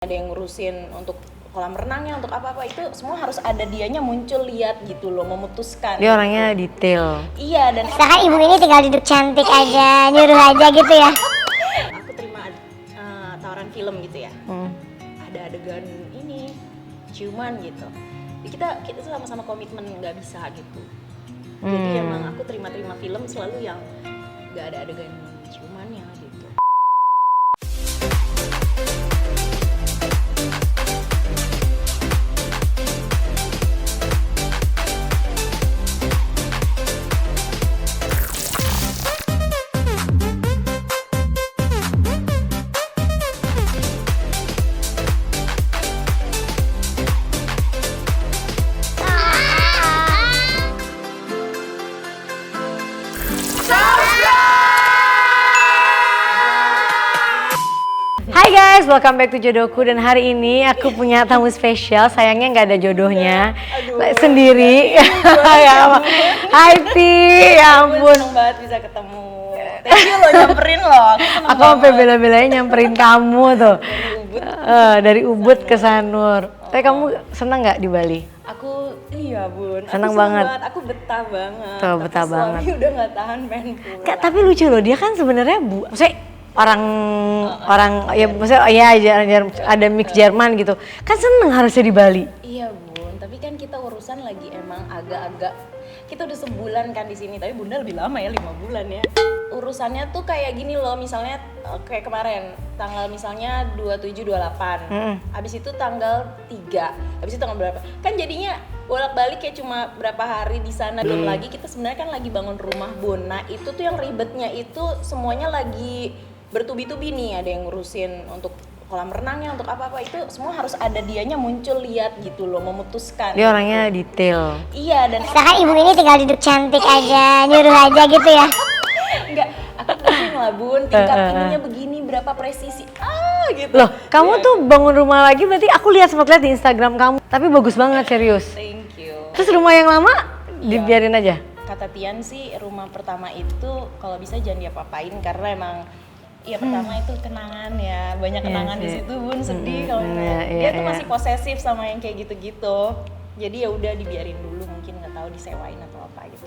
Ada yang ngurusin untuk kolam renangnya, untuk apa-apa itu semua harus ada dianya muncul, lihat gitu loh, memutuskan. Dia orangnya detail. Iya, dan Sedangkan ibu ini tinggal duduk cantik aja, nyuruh aja gitu ya. aku terima tawaran film gitu ya. Ada adegan ini ciuman gitu. Kita sama-sama komitmen nggak bisa gitu. Jadi emang aku terima film selalu yang nggak ada adegan ciumannya gitu. Hai guys, welcome back to Jodohku. Dan hari ini aku punya tamu spesial. Sayangnya nggak ada jodohnya. Sendiri. Ya, Hai Pi, ya ampun. Seneng banget bisa ketemu. Thank you loh nyamperin loh. Aku sampai bela-belain nyamperin kamu tuh. Dari Ubud ke Sanur. Tapi kamu seneng nggak di Bali? Aku iya bun. Seneng Aku banget. Aku betah banget. Tuh, betah Tapi banget. suami udah nggak tahan pengen pulang. Kak, tapi lucu loh, dia kan sebenarnya maksudnya orang ya maksudnya ya ada mix Jerman gitu. Kan seneng harusnya di Bali. Iya bun, tapi kan kita urusan lagi emang agak-agak, kita udah sebulan kan di sini, tapi bunda lebih lama ya, 5 bulan ya. Urusannya tuh kayak gini loh, misalnya kayak kemarin tanggal misalnya 27, 28, abis itu tanggal 3, abis itu tanggal berapa, kan jadinya bolak-balik kayak cuma berapa hari di sana. Belum lagi kita sebenarnya kan lagi bangun rumah bun. Nah itu tuh yang ribetnya itu semuanya lagi bertubi-tubi nih, ada yang ngurusin untuk kolam renangnya, untuk apa-apa itu semua harus ada dianya muncul, lihat gitu loh, memutuskan. Dia orangnya detail. Iya, dan Sedangkan ibu ini tinggal duduk cantik aja, nyuruh aja gitu ya. enggak, aku pusing lah bun, tingkat ininya begini, berapa presisi, gitu. Loh, kamu tuh bangun rumah lagi berarti aku sempat lihat di Instagram kamu. Tapi bagus banget, serius. Thank you. Terus rumah yang lama dibiarin aja? Kata Tian sih rumah pertama itu kalau bisa jangan diapa-apain karena emang ya pertama itu kenangan ya, banyak kenangan di situ bun, sedih kalau dia tuh masih posesif sama yang kayak gitu-gitu. Jadi ya udah dibiarin dulu, mungkin nggak tahu disewain atau apa gitu.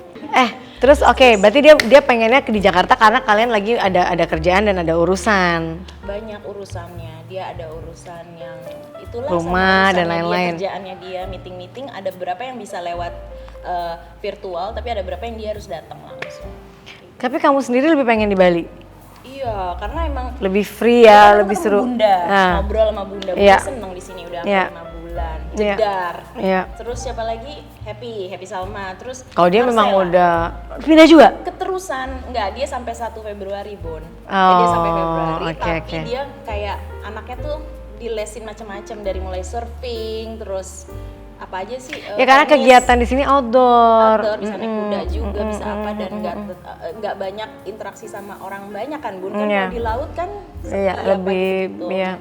Terus oke, berarti dia pengennya di Jakarta karena kalian lagi ada kerjaan dan ada urusan. Banyak urusannya, dia ada urusan yang itulah Rumah sama dan urusannya lain-lain. dia, kerjaannya dia, meeting-meeting ada beberapa yang bisa lewat virtual, tapi ada beberapa yang dia harus datang langsung. Tapi kamu sendiri lebih pengen di Bali? Iya, karena emang Lebih free ya, lebih ketemu seru. Bunda, Nah. ngobrol sama Bunda, Bunda Iya. seneng di sini udah Iya. 5 bulan, Iya. jedar. Iya. Terus siapa lagi? Happy Salma. Terus Kalau dia memang Marcella. udah pindah juga? Keterusan, enggak, dia sampai 1 Februari Bon. Oh, Dia sampai Februari, oke, tapi oke. dia kayak anaknya tuh dilesin macam-macam, dari mulai surfing, terus apa aja sih? Ya karena tenis, kegiatan di sini outdoor. bisa naik kuda juga, bisa apa, dan nggak banyak interaksi sama orang banyak kan Bun. Kan Iya. kalau di laut kan Iya, sepi, lebih gitu. ya.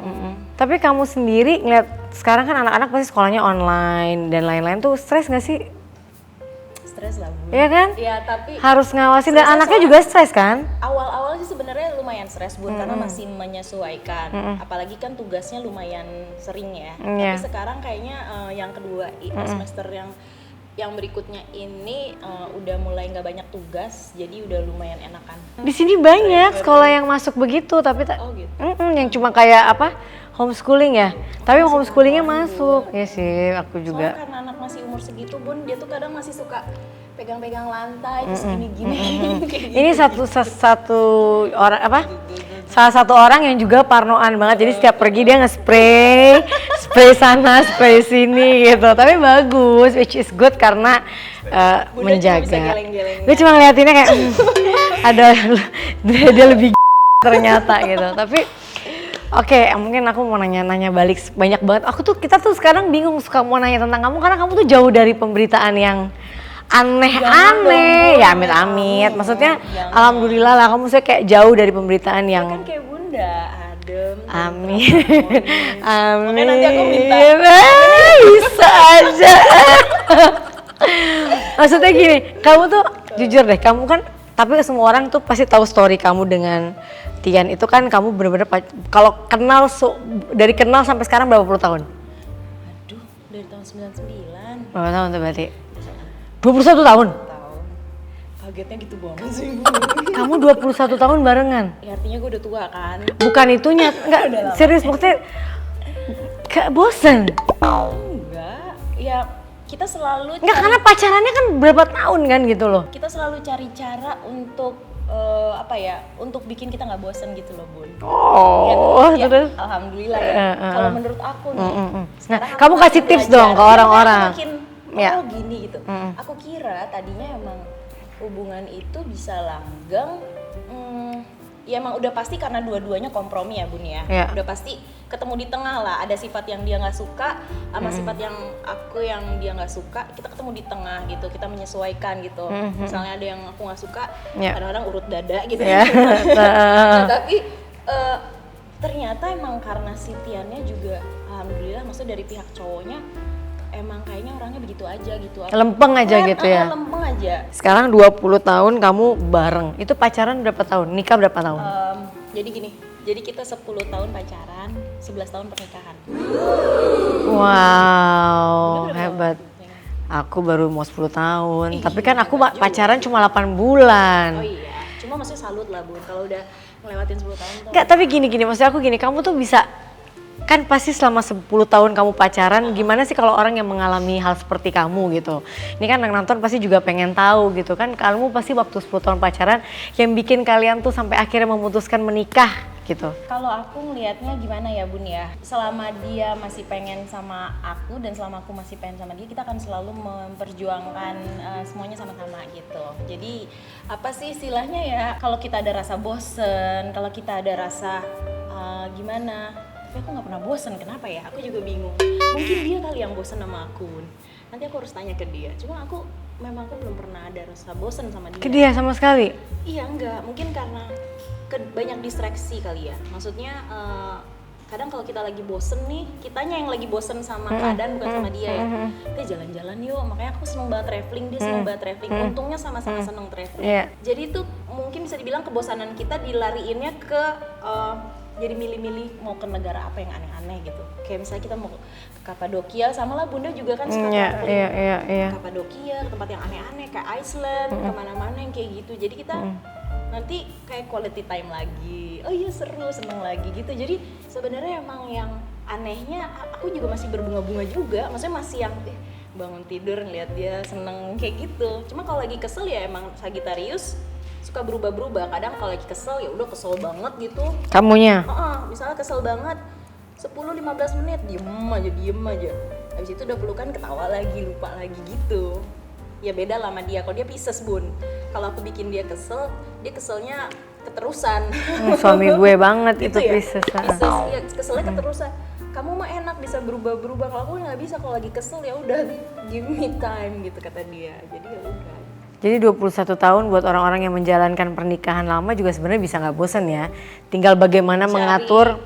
Tapi kamu sendiri ngeliat sekarang kan anak-anak pasti sekolahnya online dan lain-lain tuh stres nggak sih? Stres lah Bun. Iya kan? Iya, tapi Harus ngawasin dan Stresnya anaknya soal- juga stres kan? awal-awal sih sebenarnya lumayan stres Bun, karena masih menyesuaikan. Apalagi kan tugasnya lumayan sering ya. Iya. Tapi sekarang kayaknya yang kedua semester yang berikutnya ini udah mulai nggak banyak tugas, jadi udah lumayan enakan. Di sini banyak sekolah yang masuk begitu, tapi Oh gitu. yang cuma kayak apa? Homeschooling ya. Tapi homeschoolingnya masuk. Ya sih, aku juga. Soalnya karena anak masih umur segitu Bun, dia tuh kadang masih suka pegang-pegang lantai, terus gini-gini. kayak gitu. Ini satu orang apa? Salah satu orang yang juga parnoan banget. Jadi setiap pergi dia nge-spray, spray sana, spray sini gitu. Tapi bagus, which is good karena Bunda cuma bisa menjaga. geleng-gelengnya. Gue cuma ngeliatinnya kayak ada dia lebih ternyata gitu. Tapi oke, mungkin aku mau nanya-nanya balik banyak banget. Kita tuh sekarang bingung suka mau nanya tentang kamu karena kamu tuh jauh dari pemberitaan yang aneh-aneh. Ya amit-amit. Maksudnya alhamdulillah lah kamu saya kayak jauh dari pemberitaan yang Kan kayak Bunda, adem. amin. Amin. Makanya nanti aku minta. Bisa aja. Maksudnya gini, kamu tuh jujur deh, kamu kan tapi semua orang tuh pasti tahu story kamu dengan Tian itu kan kamu bener-bener kalau kenal dari kenal sampai sekarang berapa puluh tahun? Aduh, dari tahun 99. Berapa tahun tuh berarti? 21 tahun? Tahun. Kagetnya gitu banget sih. Kamu 21 tahun barengan? Ya artinya gue udah tua kan. Bukan itunya, enggak serius maksudnya gak bosen? Enggak, ya kita selalu Enggak, karena pacarannya kan berapa tahun kan gitu loh. kita selalu cari cara untuk untuk bikin kita nggak bosen gitu loh Bun. Ya, Terus? alhamdulillah ya. Kalau menurut aku nih, Nah, sekarang kamu aku kasih makin tips belajar. dong ke Iya, orang-orang. makin Ya. gini gitu. Aku kira tadinya emang hubungan itu bisa langgeng. Ya emang udah pasti karena dua-duanya kompromi ya Bun ya. Ya. Udah pasti ketemu di tengah lah. Ada sifat yang dia nggak suka sama sifat yang dia nggak suka. Kita ketemu di tengah gitu. Kita menyesuaikan gitu. Misalnya ada yang aku nggak suka, Ya. kadang-kadang urut dada gitu. Ya. Nah, tapi ternyata emang karena si Tiannya juga alhamdulillah, maksudnya dari pihak cowoknya emang kayaknya orangnya begitu aja gitu. Lempeng aja gitu ya. Lempeng aja. Sekarang 20 tahun kamu bareng. Itu pacaran berapa tahun? Nikah berapa tahun? Jadi gini, jadi kita 10 tahun pacaran, 11 tahun pernikahan. Wow, Udah berapa hebat. tahun? Aku baru mau 10 tahun. Ih, Tapi kan aku hebat juga. pacaran cuma 8 bulan. Oh iya, cuma maksudnya salut lah Bun, kalau udah ngelewatin 10 tahun tuh. Enggak, tapi gini, maksud aku gini, kamu tuh bisa, kan pasti selama 10 tahun kamu pacaran, gimana sih kalau orang yang mengalami hal seperti kamu gitu. Ini kan yang nonton pasti juga pengen tahu gitu kan, kamu pasti waktu 10 tahun pacaran, yang bikin kalian tuh sampai akhirnya memutuskan menikah gitu. Kalau aku ngelihatnya gimana ya Bun ya, selama dia masih pengen sama aku dan selama aku masih pengen sama dia, kita akan selalu memperjuangkan semuanya sama-sama gitu. Jadi apa sih istilahnya ya, kalau kita ada rasa bosen, kalau kita ada rasa gimana, tapi aku nggak pernah bosen, kenapa ya? Aku juga bingung. Mungkin dia kali yang bosen sama aku. Nanti aku harus tanya ke dia. Cuma aku belum pernah ada rasa bosen sama dia. Ke dia sama sekali? Iya enggak, mungkin karena banyak distraksi kali ya. Maksudnya kadang kalau kita lagi bosen nih, kitanya yang lagi bosen sama keadaan bukan sama dia ya. Kita jalan-jalan yuk, makanya aku seneng banget traveling, dia seneng banget traveling. Untungnya sama-sama seneng traveling. Iya. Jadi itu mungkin bisa dibilang kebosanan kita dilariinnya ke jadi milih-milih mau ke negara apa yang aneh-aneh gitu. Kayak misalnya kita mau ke Kapadokia, sama lah Bunda juga kan suka traveling. Iya. Kapadokia, ke tempat yang aneh-aneh kayak Iceland, kemana-mana yang kayak gitu. Jadi kita nanti kayak quality time lagi. Oh iya seru, seneng lagi gitu. Jadi sebenarnya emang yang anehnya aku juga masih berbunga-bunga juga. Maksudnya masih yang bangun tidur ngeliat dia seneng kayak gitu. Cuma kalau lagi kesel ya emang Sagittarius suka berubah-berubah. Kadang kalau lagi kesel ya udah kesel banget gitu. Kamunya? Misalnya kesel banget 10-15 menit diem aja. Habis itu udah pelukan ketawa lagi, lupa lagi gitu. Ya beda lah sama dia, kalau dia Pisces Bun. Kalau aku bikin dia kesel, dia keselnya keterusan. Suami gue banget itu ya? Pisces. Pisces, iya keselnya keterusan. Kamu mah enak bisa berubah-berubah, kalau aku nggak bisa, kalau lagi kesel ya udah give me time gitu kata dia. Jadi ya udah. Jadi 21 tahun buat orang-orang yang menjalankan pernikahan lama juga sebenarnya bisa nggak bosan ya. Tinggal bagaimana mengatur.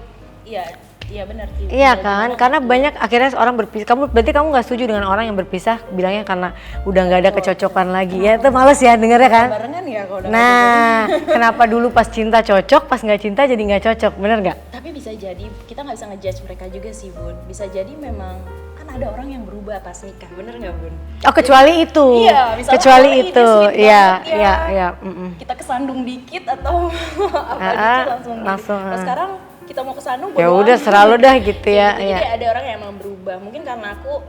Iya benar. Iya kan, karena banyak akhirnya orang berpisah. Berarti kamu nggak setuju dengan orang yang berpisah, bilangnya karena udah nggak ada kecocokan lagi. Ya itu males ya dengernya kan. Barengan ya kalau udah. Nah, kenapa dulu pas cinta cocok, pas nggak cinta jadi nggak cocok, bener nggak? Tapi bisa jadi kita nggak bisa ngejudge mereka juga sih Bun. Bisa jadi memang kan ada orang yang berubah pas nikah, bener nggak Bun? Oh kecuali itu. Iya, misalnya kecuali orang ini itu, sweet iya, banget ya. iya. Kita kesandung dikit atau apa gitu langsung. Nah, sekarang kita mau kesandung Ya udah selalu dah gitu ya. Jadi Iya. ada orang yang emang berubah. Mungkin karena aku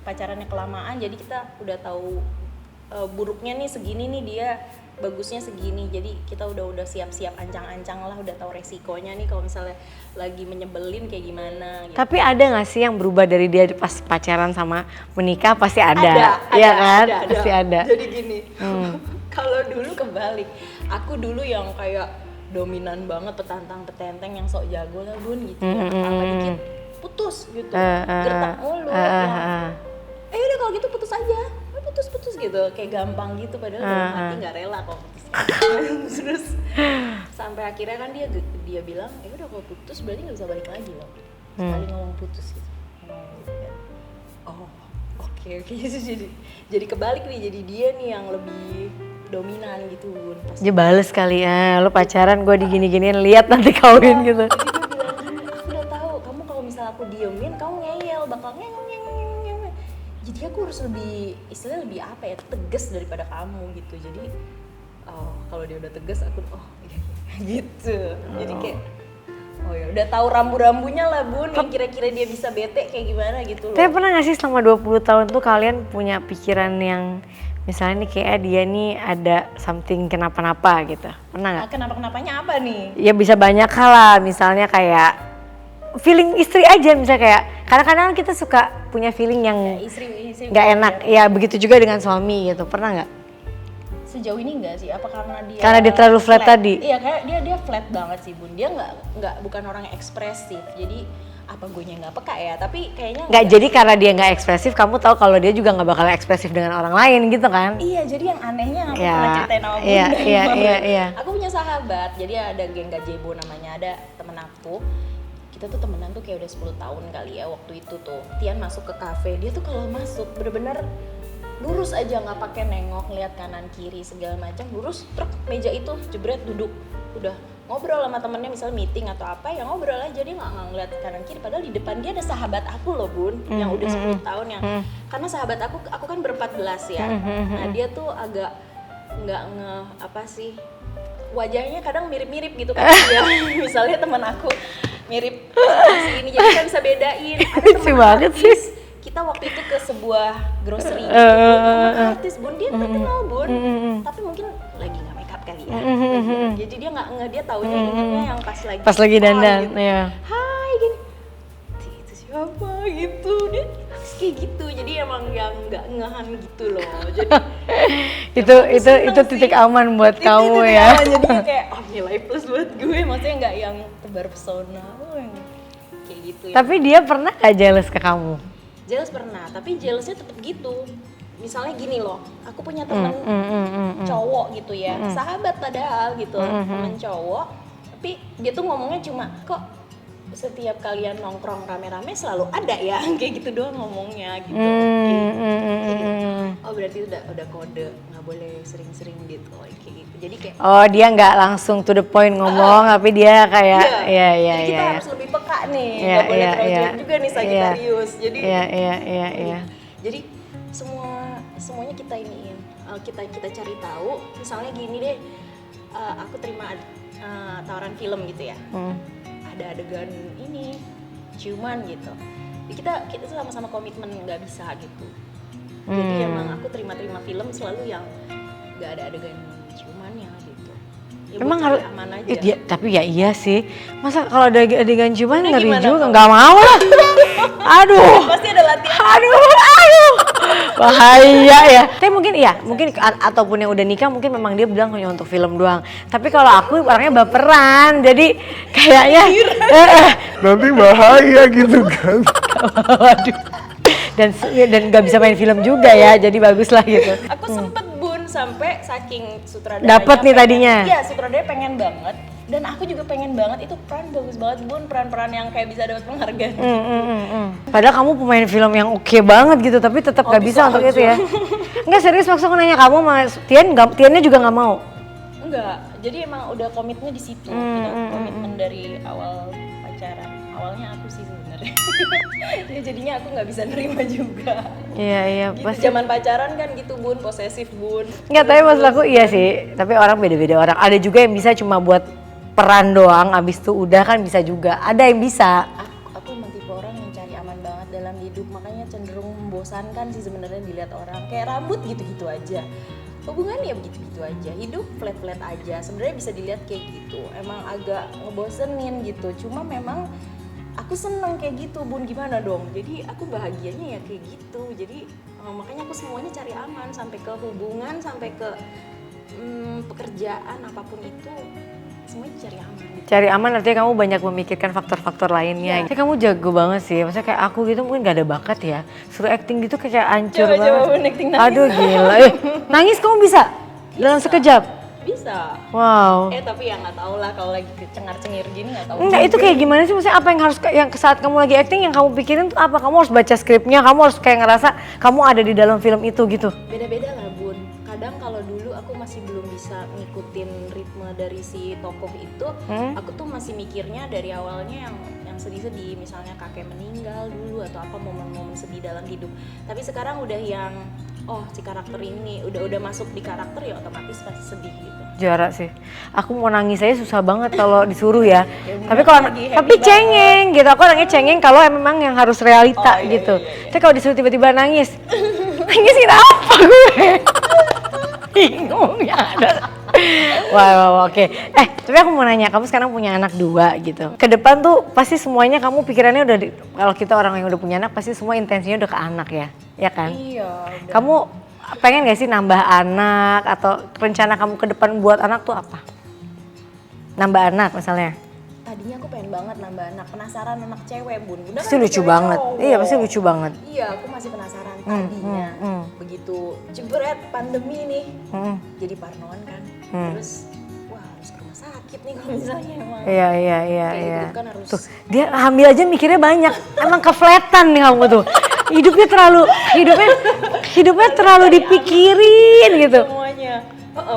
pacarannya kelamaan, jadi kita udah tahu buruknya nih segini nih dia, bagusnya segini. Jadi kita udah siap-siap ancang-ancang lah, udah tahu resikonya nih kalau misalnya lagi menyebelin kayak gimana. Gitu. Tapi ada nggak sih yang berubah dari dia pas pacaran sama menikah? Pasti ada. Iya kan? Pasti ada. Jadi gini, kalau dulu kebalik, aku dulu yang kayak dominan banget, petantang-petenteng yang sok jago lah Bun gitu ya. Apa dikit putus gitu, gertak mulu. Udah kalau gitu putus aja, putus gitu, kayak gampang gitu. Padahal dalam hati nggak rela kok putus. Terus sampai akhirnya kan dia bilang, udah kalau putus berarti nggak bisa balik lagi loh. Sekali ngomong putus gitu. Oh oke. Jadi kebalik nih, jadi dia nih yang lebih dominan gitu bun. Pas Dia bales kali ya, lo pacaran gue digini-giniin, lihat nanti kawin gitu. jadi dia bilang gini, aku udah tahu kamu kalau misalnya aku diemin kamu ngeyel bakal ngeng. Jadi aku harus lebih istilahnya lebih apa ya, tegas daripada kamu gitu. Jadi kalau dia udah tegas aku iya gitu. Jadi kayak ya udah tahu rambu-rambunya lah bun, yang kira-kira dia bisa bete kayak gimana gitu loh. Tapi pernah gak sih selama 20 tahun tuh kalian punya pikiran yang misalnya nih kayak dia nih ada something kenapa-napa gitu? Pernah gak? Kenapa-kenapanya apa nih? Ya bisa banyak hal lah, misalnya kayak feeling istri aja, misalnya kayak kadang-kadang kita suka punya feeling yang Istri nggak enak, ya begitu juga dengan suami gitu, pernah nggak? Sejauh ini enggak sih, apa Karena dia terlalu flat tadi? Iya, kayak dia flat banget sih bun, dia bukan orang yang ekspresif, jadi apa gue nya nggak peka ya, tapi kayaknya Nggak, jadi karena dia nggak ekspresif, kamu tahu kalau dia juga nggak bakal ekspresif dengan orang lain gitu kan? Iya, jadi yang anehnya aku Ya, pernah ceritain sama bun iya, dari iya, kemarin. iya. Aku punya sahabat, jadi ada geng gazebo namanya, ada temen aku. Kita tuh temenan tuh kayak udah 10 tahun kali ya waktu itu tuh. Tian masuk ke kafe, dia tuh kalau masuk bener-bener lurus aja, nggak pakai nengok, lihat kanan kiri segala macam, lurus truk meja itu jebret duduk, udah ngobrol sama temennya misalnya meeting atau apa ya ngobrol aja, dia nggak ngeliat kanan kiri, padahal di depan dia ada sahabat aku loh bun, yang udah 10 tahun yang karena sahabat aku kan ber-14 ya. Nah dia tuh agak nggak apa sih, wajahnya kadang mirip-mirip gitu kan dia. Misalnya teman aku mirip ini, jadi kita bisa bedain. Ada Lucu teman banget artis, sih. kita waktu itu ke sebuah grocery gitu, teman artis bun, dia terkenal bun, tapi mungkin lagi nggak make up kali ya. Jadi dia nggak dia taunya ingetnya yang pas lagi dandan, gitu. ya. Hai gini, itu siapa gitu, dia kayak gitu, jadi emang yang nggak ngehan gitu loh. Jadi itu titik aman buat kamu titik ya. aman, jadinya kayak nilai plus buat gue, maksudnya nggak yang tebar pesona kayak gitu ya. Tapi dia pernah gak jealous ke kamu? Jealous pernah, tapi jealousnya tetap gitu. Misalnya gini loh, aku punya temen cowok gitu ya, sahabat padahal gitu, temen cowok, tapi dia tuh ngomongnya cuma kok setiap kalian nongkrong rame-rame selalu ada ya, kayak gitu doang ngomongnya gitu. Kayak gitu. Oh berarti udah kode, nggak boleh sering-sering gitu, kayak gitu. Jadi kayak Oh, dia nggak langsung to the point ngomong, tapi dia kayak jadi kita harus lebih peka nih, nggak boleh terlalu jelek juga nih Sagittarius. Jadi jadi semuanya kita iniin, kita cari tahu. Misalnya gini deh, aku terima tawaran film gitu ya, ada adegan ini ciuman gitu, kita sama-sama komitmen nggak bisa gitu. Jadi emang aku terima film selalu yang nggak ada adegan ciumannya gitu. Ya, Emang buat harus cari aman aja. tapi ya iya sih. Masa kalau ada adegan ciuman Udah ngeri gimana juga, kamu? nggak mau lah. Aduh. Pasti ada latihan. Aduh. Bahaya ya. Tapi mungkin ataupun yang udah nikah mungkin memang dia bilang hanya untuk film doang. Tapi kalau aku orangnya baperan, jadi kayaknya Nanti bahaya gitu kan. waduh. Dan nggak bisa main film juga ya, jadi bagus lah gitu. Aku sempet bun sampai saking sutradara Dapet nih tadinya. Iya, sutradara pengen banget, dan aku juga pengen banget. Itu peran bagus banget bun, peran-peran yang kayak bisa dapat penghargaan. Padahal kamu pemain film yang oke banget gitu, tapi tetap nggak bisa bisa untuk aja. itu ya. Enggak, serius, maksudnya aku nanya kamu sama Tiannya juga nggak mau. Enggak, jadi emang udah komitmen di situ. Kita komitmen dari awal pacaran. Awalnya aku sih sebenarnya. Ya jadinya aku nggak bisa nerima juga. Iya Gitu, pasti. zaman pacaran kan gitu bun, posesif bun. Enggak, tapi maksud aku iya sih, tapi orang beda-beda orang. Ada juga yang bisa cuma buat peran doang, abis itu udah kan bisa juga. Ada yang bisa. Aku emang tipe orang yang cari aman banget dalam hidup, makanya cenderung membosankan sih sebenarnya dilihat orang. Kayak rambut gitu-gitu aja, hubungan ya begitu-begitu aja, hidup flat-flat aja. Sebenarnya bisa dilihat kayak gitu, emang agak ngebosenin gitu. Cuma memang aku seneng kayak gitu bun, gimana dong? Jadi aku bahagianya ya kayak gitu. Jadi makanya aku semuanya cari aman, sampai ke hubungan, sampai ke pekerjaan, apapun itu semuanya cari aman gitu. Cari aman artinya kamu banyak memikirkan faktor-faktor lainnya. Tapi kamu jago banget sih, maksudnya kayak aku gitu mungkin gak ada bakat ya. Suruh acting gitu kayak hancur Coba banget. Bun, acting nangis. Aduh gila, nangis kamu bisa? Dalam sekejap? Bisa. Wow. Tapi ya nggak tahu lah, kalau lagi cengar-cengir gini nggak tahu. Enggak, itu kayak gimana sih? Maksudnya apa yang harus, yang saat kamu lagi acting yang kamu pikirin tuh apa? Kamu harus baca skripnya, kamu harus kayak ngerasa kamu ada di dalam film itu gitu. Beda-beda lah bun. Kadang kalau dulu aku masih bisa ngikutin ritme dari si tokoh itu, aku tuh masih mikirnya dari awalnya yang sedih-sedih, misalnya kakek meninggal dulu atau apa momen-momen sedih dalam hidup. Tapi sekarang udah yang si karakter ini udah masuk di karakter ya otomatis pasti sedih gitu. Juara sih. Aku mau nangis aja susah banget kalau disuruh ya. Tapi lagi tapi happy cengeng gitu. Aku orangnya cengeng kalau memang yang harus realita gitu. Tapi kalau disuruh tiba-tiba nangis, nangisin apa gue? Bingung ya ada. Wah, oke. Tapi aku mau nanya, kamu sekarang punya anak 2 gitu. Ke depan tuh pasti semuanya kamu pikirannya udah kalau kita orang yang udah punya anak pasti semua intensinya udah ke anak ya, ya kan? Iya. Udah. Kamu pengen gak sih nambah anak atau rencana kamu ke depan buat anak tuh apa? Nambah anak misalnya? Tadinya aku pengen banget nambah anak, penasaran anak cewek bun. Bunda Pasti kan lucu cewek banget. cowok. Iya pasti lucu banget. Iya, aku masih penasaran tadinya. Begitu jebret pandemi nih, jadi parnoan kan. Terus, wah harus ke rumah sakit nih kalau misalnya emang. Iya. Kayak gitu kan harus. Tuh, dia hamil aja mikirnya banyak. Emang kefletan nih kamu tuh. Hidupnya terlalu dipikirin gitu. Semuanya.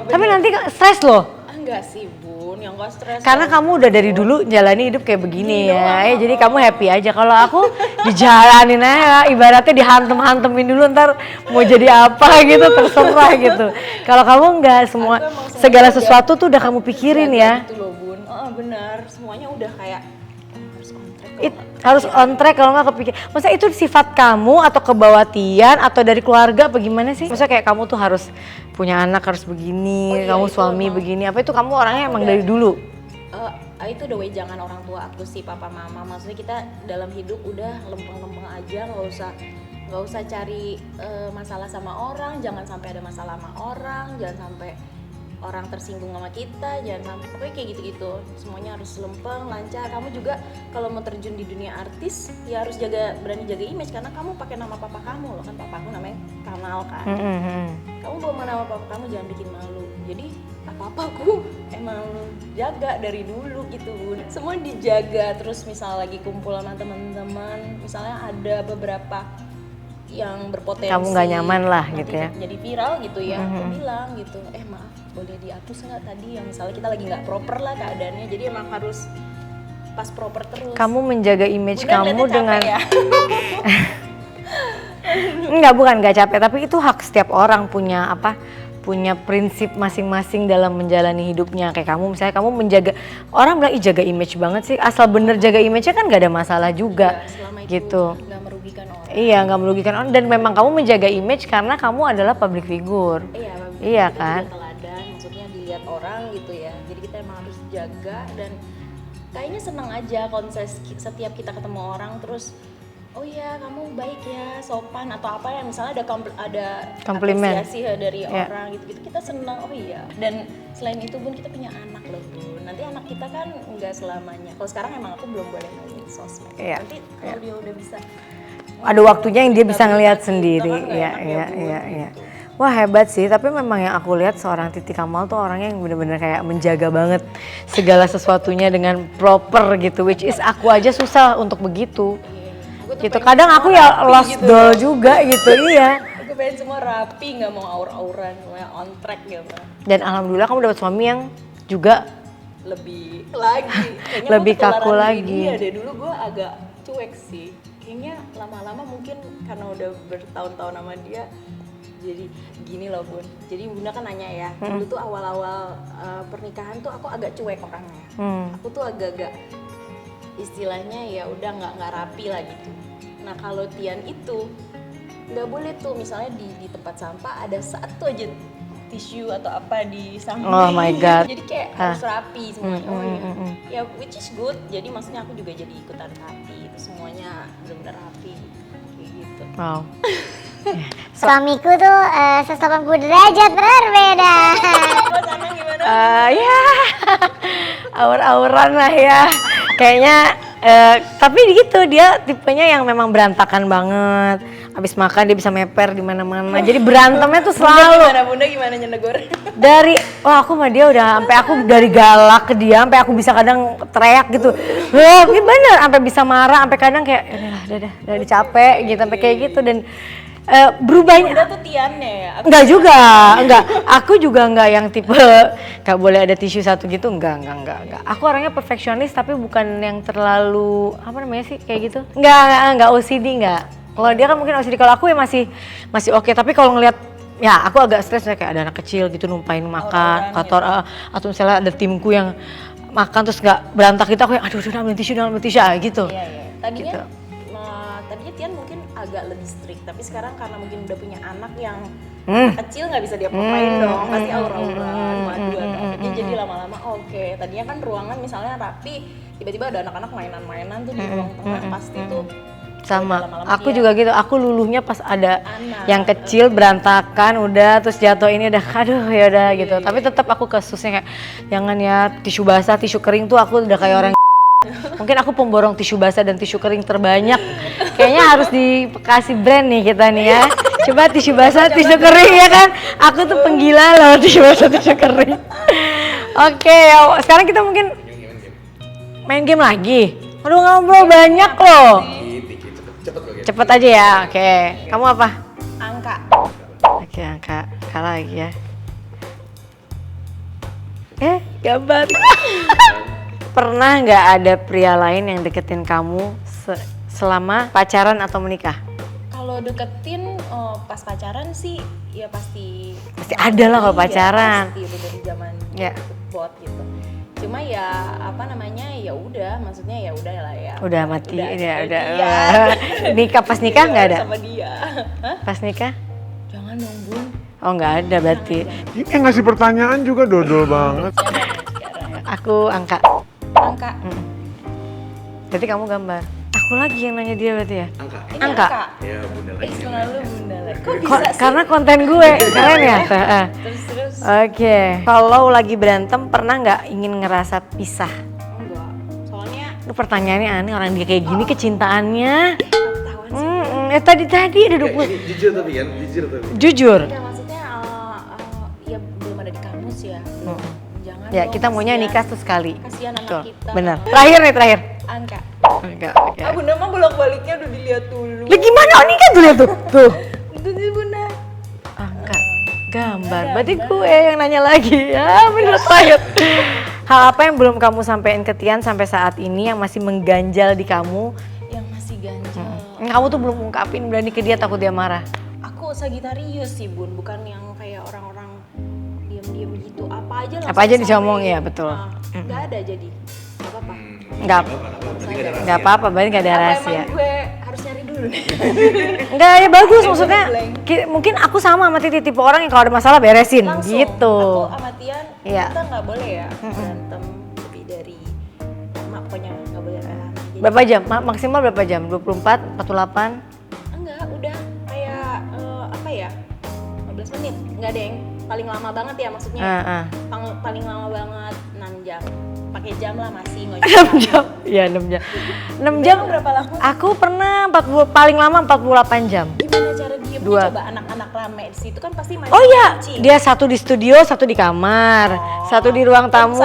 Tapi nanti stres loh. Enggak sih bun, yang gak stres. Karena kamu udah dari dulu jalani hidup kayak begini ya, jadi kamu happy aja. Kalau aku dijalanin aja, ibaratnya dihantem-hantemin dulu ntar mau jadi apa gitu terserah gitu. Kalau kamu enggak segala sesuatu tuh udah kamu pikirin ya. Gitu loh bun, benar semuanya udah kayak harus on track. Harus on track kalau nggak kepikir. Maksudnya itu sifat kamu atau kebawatian atau dari keluarga apa gimana sih? Maksudnya kayak kamu tuh harus punya anak harus begini, kamu suami begini. Apa itu kamu orangnya emang dari dulu? Itu udah wejangan orang tua aku sih, papa mama. Maksudnya kita dalam hidup udah lempeng-lempeng aja, nggak usah cari masalah sama orang, jangan sampai ada masalah sama orang, jangan sampai orang tersinggung sama kita, jangan sampai pokoknya kayak gitu-gitu. Semuanya harus lempeng, lancar. Kamu juga kalau mau terjun di dunia artis ya harus berani jaga image karena kamu pakai nama papa kamu loh kan, papaku namanya Kamal kan. Kamu bawa nama papa kamu jangan bikin malu. Jadi apa-apaku emang jaga dari dulu gitu bun. Semua dijaga, terus misal lagi kumpul sama teman-teman, misalnya ada beberapa yang berpotensi kamu nggak nyaman lah gitu ya, jadi viral gitu ya, aku bilang gitu, maaf boleh dihapus nggak tadi yang misalnya kita lagi nggak proper lah keadaannya, jadi emang harus pas proper terus. Kamu menjaga image Bunda kamu dengan ya? Enggak capek, tapi itu hak setiap orang punya prinsip masing-masing dalam menjalani hidupnya. Kayak kamu misalnya kamu menjaga, orang bilang jaga image banget sih, asal bener jaga image-nya kan gak ada masalah juga gitu. Nggak merugikan orang. Iya, nggak merugikan orang, dan memang kamu menjaga image karena kamu adalah public figure. Iya kita kan? juga teladan, maksudnya dilihat orang gitu ya. Jadi kita emang harus jaga, dan kayaknya senang aja kalau misalnya setiap kita ketemu orang terus, oh iya kamu baik ya, sopan atau apa ya, misalnya ada komplimen apresiasi dari orang gitu kita senang. Oh iya, dan selain itu bun kita punya anak loh bun, nanti anak kita kan nggak selamanya, kalau sekarang emang aku belum boleh main sosmed, nanti kalau dia udah bisa ada waktunya yang dia bisa ngelihat sendiri. Iya. Wah hebat sih, tapi memang yang aku lihat seorang Titi Kamal tuh orangnya yang bener-bener kayak menjaga banget segala sesuatunya dengan proper gitu, which is aku aja susah untuk begitu. Gitu, kadang aku ya lost gitu doll juga gitu, iya. Aku pengen semua rapi, nggak mau aur-auran, semuanya on track gitu. Dan alhamdulillah kamu dapat suami yang juga lebih lagi, kayaknya lebih kaku lagi. Iya deh, dulu gue agak cuek sih. Kayaknya lama-lama mungkin karena udah bertahun-tahun sama dia, jadi gini loh bun. Jadi bunda kan nanya ya, dulu tuh awal-awal pernikahan tuh aku agak cuek orangnya. Aku tuh agak-agak istilahnya ya udah nggak rapi lah gitu. Nah kalau Tian itu nggak boleh tuh, misalnya di tempat sampah ada satu aja tisu atau apa di samping. Oh my god. Jadi kayak harus rapi semuanya. Ya which is good. Jadi maksudnya aku juga jadi ikutan rapi. Itu semuanya benar-benar rapi kayak gitu. Wow. Suamiku tuh 180 derajat berbeda. Kalau sana gimana? Ya aur-auran lah ya. Kayaknya tapi gitu dia tipenya yang memang berantakan banget. Habis makan dia bisa meper di mana-mana. Jadi berantemnya tuh selalu. Bunda gimana nyenegor? Aku sama dia udah sampai aku dari galak ke dia sampai aku bisa kadang teriak gitu. Wah, ini bener sampai bisa marah, sampai kadang kayak udah capek gitu, sampai kayak gitu. Dan berubahnya. Bunda tuh Tiannya ya? Enggak juga, enggak. Aku juga enggak yang tipe gak boleh ada tisu satu gitu, enggak. Aku orangnya perfeksionis tapi bukan yang terlalu apa namanya sih kayak gitu. Enggak OCD enggak. Kalau dia kan mungkin OCD, kalau aku ya masih oke. Tapi kalau ngelihat ya aku agak stres kayak ada anak kecil gitu numpain makan kotor atau misalnya ada timku yang makan terus nggak berantak gitu, aku yang aduh ambil tisu gitu. Iya. Tadinya Tian mungkin agak lebih strict, tapi sekarang karena mungkin udah punya anak yang kecil nggak bisa diapa-apain dong, pasti aura-auran, madu anaknya, jadi lama-lama oke. Tadinya kan ruangan misalnya rapi, tiba-tiba ada anak-anak mainan-mainan tuh di ruang tengah, pasti tuh sama. lama-lama Aku dia juga gitu, aku luluhnya pas ada anak. yang kecil berantakan udah terus jatuh ini udah aduh ya udah gitu. Tapi tetap aku kasusnya kayak jangan ya tisu basah, tisu kering tuh aku udah kayak orang mungkin aku pemborong tisu basah dan tisu kering terbanyak. Kayaknya harus dikasih brand nih kita nih ya. Coba tisu basah, tisu kering ya kan. Aku tuh penggila loh tisu basah, tisu kering. Oke, sekarang kita mungkin main game lagi. Aduh ngobrol banyak loh. Cepet aja ya, oke. Kamu apa? Angka. Oke, angka. Kalah lagi ya. Gambar. Pernah nggak ada pria lain yang deketin kamu selama pacaran atau menikah? Kalau deketin pas pacaran sih ya pasti ada lah kalau pacaran. Pasti udah dari zaman Ya. bot gitu. Cuma ya apa namanya ya udah, maksudnya ya udah lah ya. Udah mati, udah. Iya. Nikah pas nikah nggak ada? Sama dia. Hah? Pas nikah? Jangan dong Bun. Oh nggak ada berarti. Ngasih pertanyaan juga dodol banget. Aku angka. Angka. Berarti kamu gambar. Aku lagi yang nanya dia berarti ya? Angka. Ini Angka. Ya bunda lagi. Selalu bunda lagi. Kok bisa sih? Karena konten gue keren ya. Terus. Oke. Kalau lagi berantem pernah nggak ingin ngerasa pisah? Enggak. Soalnya Lu pertanyaannya aneh, orang dia kayak gini kecintaannya. ketahuan sih. Tadi ada 20. Jujur tapi kan, Jujur. Ya maksudnya ya belum ada di kamus ya. Jangan Ya dong, kita maunya kasihan. nikah tuh sekali. Kasihan anak Betul. kita. Benar. Terakhir. Angka. Enggak. Bunda mah bolak-baliknya udah dilihat dulu. Lah gimana? Oh nikah tuh lihat tuh. Tuh. Itu sih bunda. Angka. Gambar. Berarti gue yang nanya lagi. Ya bener terakhir. Hal apa yang belum kamu sampein ke Tian sampai saat ini yang masih mengganjal di kamu? Yang masih ganjal. Kamu tuh belum ungkapin berani ke dia, takut dia marah. Aku Sagitarius sih bun, bukan yang kayak orang-orang diam-diam gitu. Apa aja langsung Apa aja bisa sampai. ngomong, ya, betul. Nah, nggak ada jadi. Gak apa-apa. Nggak apa-apa, berarti nggak ada Apa rahasia. emang gue harus nyari dulu nih? Enggak ya bagus Kayak maksudnya. blank. Mungkin aku sama tipe orang yang kalau ada masalah beresin Langsung. gitu. Aku sama Tian, Iya. kita nggak boleh ya berantem lebih dari pokoknya nggak boleh lama. Jadi- Berapa jam? Maksimal berapa jam? 24, 48? Enggak, udah kayak apa ya? 15 menit. Enggak ada yang paling lama banget ya maksudnya. Paling lama banget 6 jam. Pakai jam lah masih nggak 6 jam. Iya 6 jam. 6 jam. Berapa lama? Aku pernah 40, paling lama 48 jam. Gimana cara diemnya? Dua. Coba anak-anak rame di situ kan pasti main Oh iya, mancing. dia satu di studio, satu di kamar, satu di ruang tamu,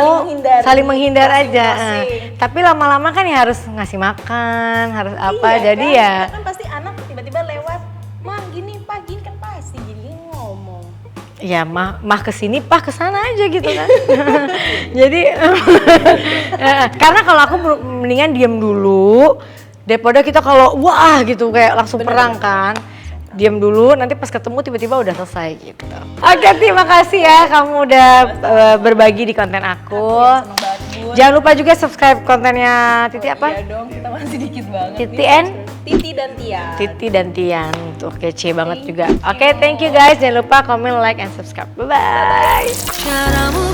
saling menghindar aja. masing-masing. Tapi lama-lama kan ya harus ngasih makan, harus apa, Iya, jadi kan? ya. Kan pasti anak tiba-tiba lewat, "Mah, gini, Pak, gini," kan pasti jadi ngomong. Ya mah kesini, Pak kesana aja gitu kan. Jadi karena kalau aku mendingan diem dulu daripada kita kalau wah gitu kayak langsung perang kan. Diam dulu, nanti pas ketemu tiba-tiba udah selesai gitu. Oke, terima kasih ya kamu udah berbagi di konten aku. Seneng banget, Bun. Jangan lupa juga subscribe kontennya Titi apa? Iya dong, kita masih dikit banget. Titi and? Titi dan Tia. Titi dan Tian. Tuh kece banget juga. Oke, thank you guys. Jangan lupa komen, like, and subscribe. Bye-bye. Caramu